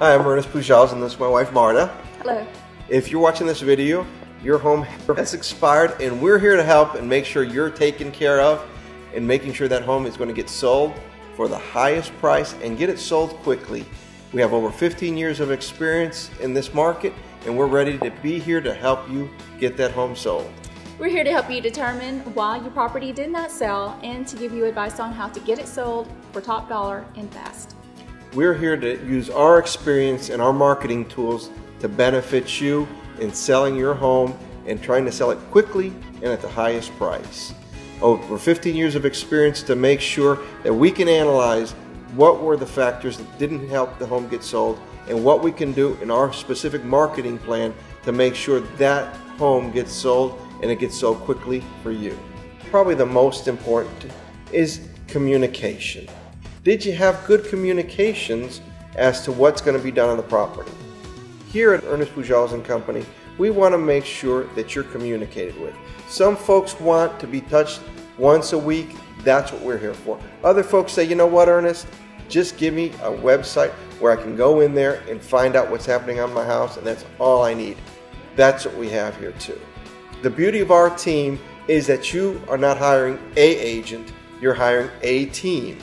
Hi, I'm Ernest Pujals, and this is my wife Marta. Hello. If you're watching this video, your home has expired, and we're here to help and make sure you're taken care of and making sure that home is going to get sold for the highest price and get it sold quickly. We have over 15 years of experience in this market, and we're ready to be here to help you get that home sold. We're here to help you determine why your property did not sell and to give you advice on how to get it sold for top dollar and fast. We're here to use our experience and our marketing tools to benefit you in selling your home and trying to sell it quickly and at the highest price. Over 15 years of experience to make sure that we can analyze what were the factors that didn't help the home get sold and what we can do in our specific marketing plan to make sure that home gets sold and it gets sold quickly for you. Probably the most important is communication. Did you have good communications as to what's going to be done on the property? Here at Ernest Pujals & Company, we want to make sure that you're communicated with. Some folks want to be touched once a week. That's what we're here for. Other folks say, you know what, Ernest? Just give me a website where I can go in there and find out what's happening on my house, and that's all I need. That's what we have here too. The beauty of our team is that you are not hiring an agent, you're hiring a team.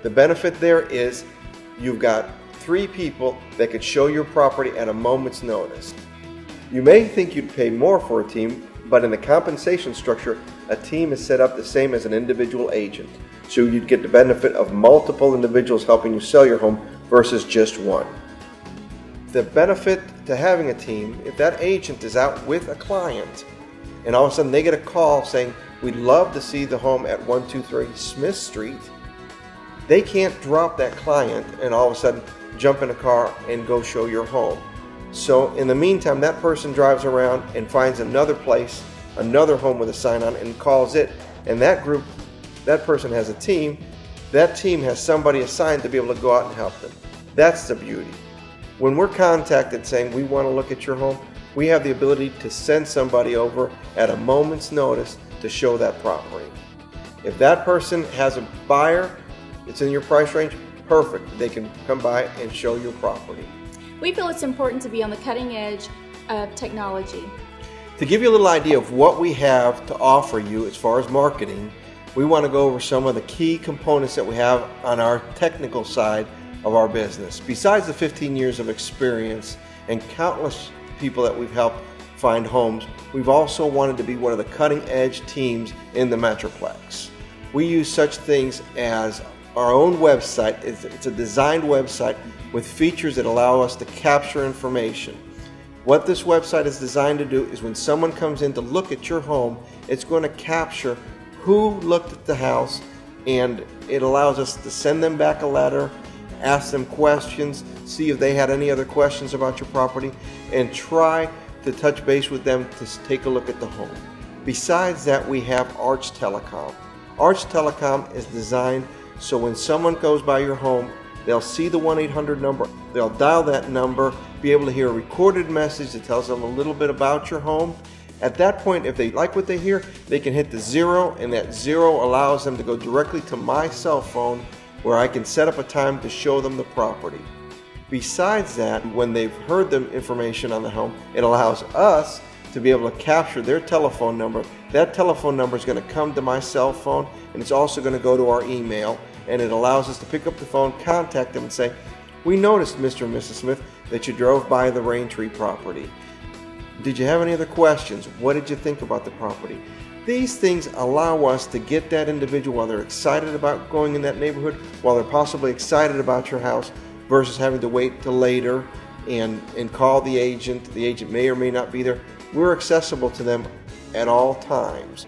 The benefit there is you've got 3 people that could show your property at a moment's notice. You may think you'd pay more for a team, but in the compensation structure, a team is set up the same as an individual agent. So you'd get the benefit of multiple individuals helping you sell your home versus just one. The benefit to having a team, if that agent is out with a client and all of a sudden they get a call saying, we'd love to see the home at 123 Smith Street, they can't drop that client and all of a sudden jump in a car and go show your home. So in the meantime, that person drives around and finds another place, another home with a sign on it, and calls it, and that group, that person has a team, that team has somebody assigned to be able to go out and help them. That's the beauty. When we're contacted saying we want to look at your home, we have the ability to send somebody over at a moment's notice to show that property. If that person has a buyer, it's in your price range, perfect. They can come by and show your property. We feel it's important to be on the cutting edge of technology. To give you a little idea of what we have to offer you as far as marketing, we want to go over some of the key components that we have on our technical side of our business. Besides the 15 years of experience and countless people that we've helped find homes, we've also wanted to be one of the cutting edge teams in the Metroplex. We use such things as our own website. It's a designed website with features that allow us to capture information. What this website is designed to do is when someone comes in to look at your home, it's going to capture who looked at the house, and it allows us to send them back a letter, ask them questions, see if they had any other questions about your property, and try to touch base with them to take a look at the home. Besides that, we have Arch Telecom. Arch Telecom is designed so when someone goes by your home, they'll see the 1-800 number, they'll dial that number, be able to hear a recorded message that tells them a little bit about your home. At that point, if they like what they hear, they can hit the 0, and that 0 allows them to go directly to my cell phone where I can set up a time to show them the property. Besides that, when they've heard the information on the home, it allows us to be able to capture their telephone number. That telephone number is going to come to my cell phone, and it's also going to go to our email, and it allows us to pick up the phone, contact them, and say, we noticed, Mr. and Mrs. Smith, that you drove by the Raintree property. Did you have any other questions? What did you think about the property? These things allow us to get that individual while they're excited about going in that neighborhood, while they're possibly excited about your house, versus having to wait till later and call the agent. The agent may or may not be there. We're accessible to them at all times.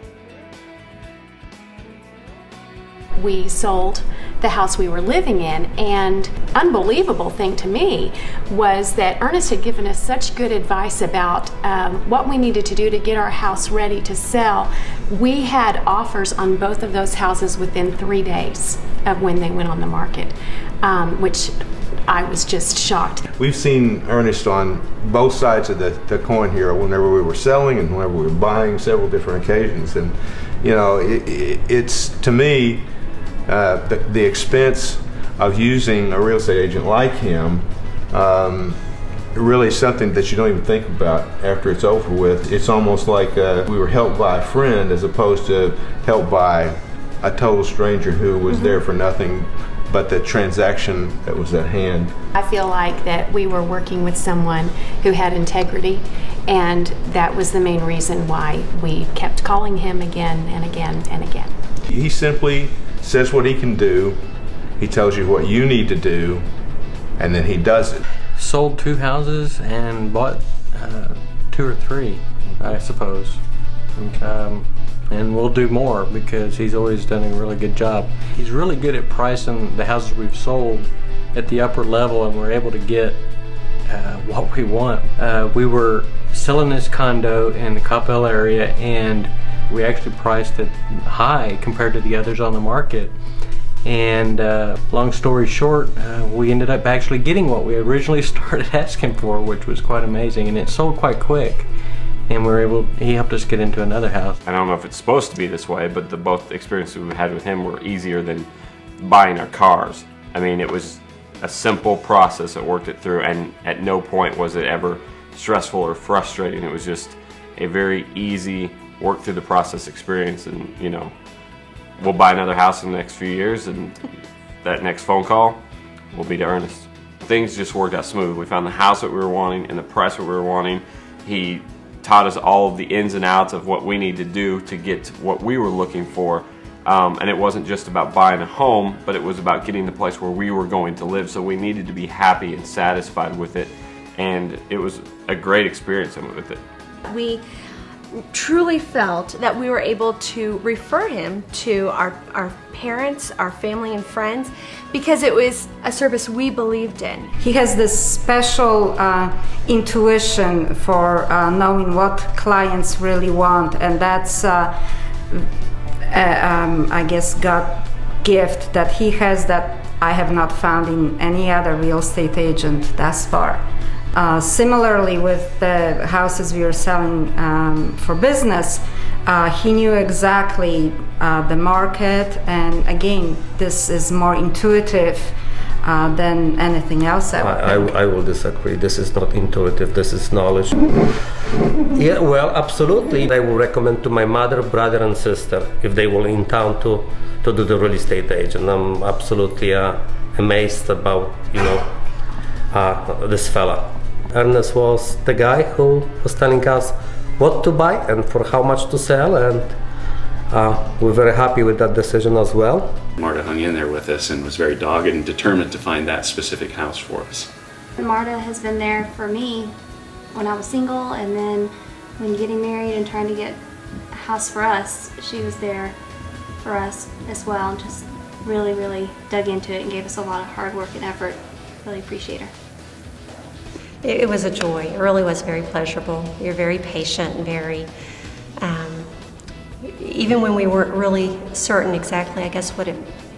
We sold the house we were living in, and unbelievable thing to me was that Ernest had given us such good advice about what we needed to do to get our house ready to sell. We had offers on both of those houses within 3 days of when they went on the market, which I was just shocked. We've seen Ernest on both sides of the coin here, whenever we were selling and whenever we were buying, several different occasions. And you know, it's to me, the expense of using a real estate agent like him really something that you don't even think about after it's over with. It's almost like we were helped by a friend as opposed to helped by a total stranger who was there for nothing but the transaction that was at hand. I feel like that we were working with someone who had integrity, and that was the main reason why we kept calling him again and again and again. He simply says what he can do, he tells you what you need to do, and then he does it. Sold 2 houses and bought 2 or 3, I suppose. And we'll do more because he's always done a really good job. He's really good at pricing the houses we've sold at the upper level, and we're able to get what we want. We were selling this condo in the Coppell area, and we actually priced it high compared to the others on the market. And long story short, we ended up actually getting what we originally started asking for, which was quite amazing, and it sold quite quick. And he helped us get into another house. I don't know if it's supposed to be this way, but both experiences we had with him were easier than buying our cars. I mean, it was a simple process that worked it through, and at no point was it ever stressful or frustrating. It was just a very easy work through the process experience, and you know, we'll buy another house in the next few years, and that next phone call will be to Ernest. Things just worked out smooth. We found the house that we were wanting and the price that we were wanting. He taught us all of the ins and outs of what we need to do to get to what we were looking for. And it wasn't just about buying a home, but it was about getting the place where we were going to live. So we needed to be happy and satisfied with it. And it was a great experience with it. We truly felt that we were able to refer him to our parents, our family and friends, because it was a service we believed in. He has this special intuition for knowing what clients really want, and that's I guess God's gift that he has that I have not found in any other real estate agent thus far. Similarly with the houses we were selling for business, he knew exactly the market, and again, this is more intuitive than anything else. I will disagree. This is not intuitive, this is knowledge. Yeah, well, absolutely. I will recommend to my mother, brother and sister if they were in town to do the real estate agent. I'm absolutely amazed about, you know, this fella. Ernest was the guy who was telling us what to buy and for how much to sell, and we're very happy with that decision as well. Marta hung in there with us and was very dogged and determined to find that specific house for us. Marta has been there for me when I was single, and then when getting married and trying to get a house for us, she was there for us as well, and just really, really dug into it and gave us a lot of hard work and effort. Really appreciate her. It was a joy. It really was very pleasurable. You're very patient and very, even when we weren't really certain exactly, I guess, what it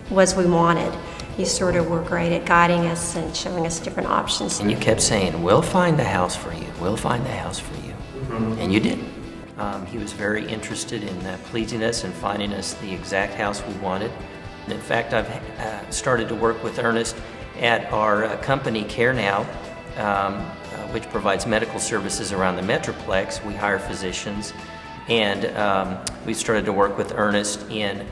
was we wanted, you sort of were great at guiding us and showing us different options. And you kept saying, we'll find the house for you, we'll find the house for you. And you did. He was very interested in pleasing us and finding us the exact house we wanted. And in fact, I've started to work with Ernest at our company, Care Now, which provides medical services around the Metroplex. We hire physicians, and we started to work with Ernest in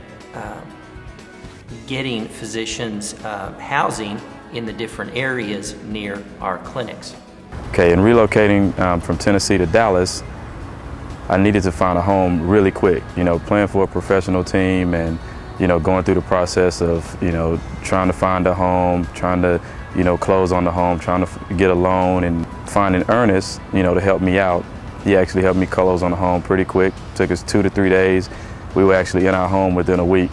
getting physicians housing in the different areas near our clinics. Okay, in relocating from Tennessee to Dallas, I needed to find a home really quick, you know, playing for a professional team and, you know, going through the process of, you know, trying to find a home, trying to, you know, close on the home, trying to get a loan, and finding Ernest, you know, to help me out. He actually helped me close on the home pretty quick. It took us 2 to 3 days. We were actually in our home within a week.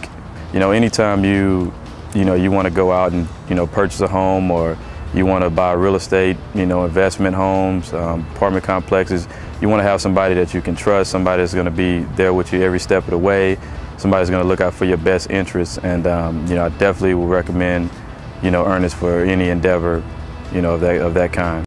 You know, anytime you want to go out and, you know, purchase a home, or you want to buy real estate, you know, investment homes, apartment complexes, you want to have somebody that you can trust, somebody that's going to be there with you every step of the way, somebody's going to look out for your best interests. And, you know, I definitely would recommend, you know, Ernest for any endeavor, you know, of that kind.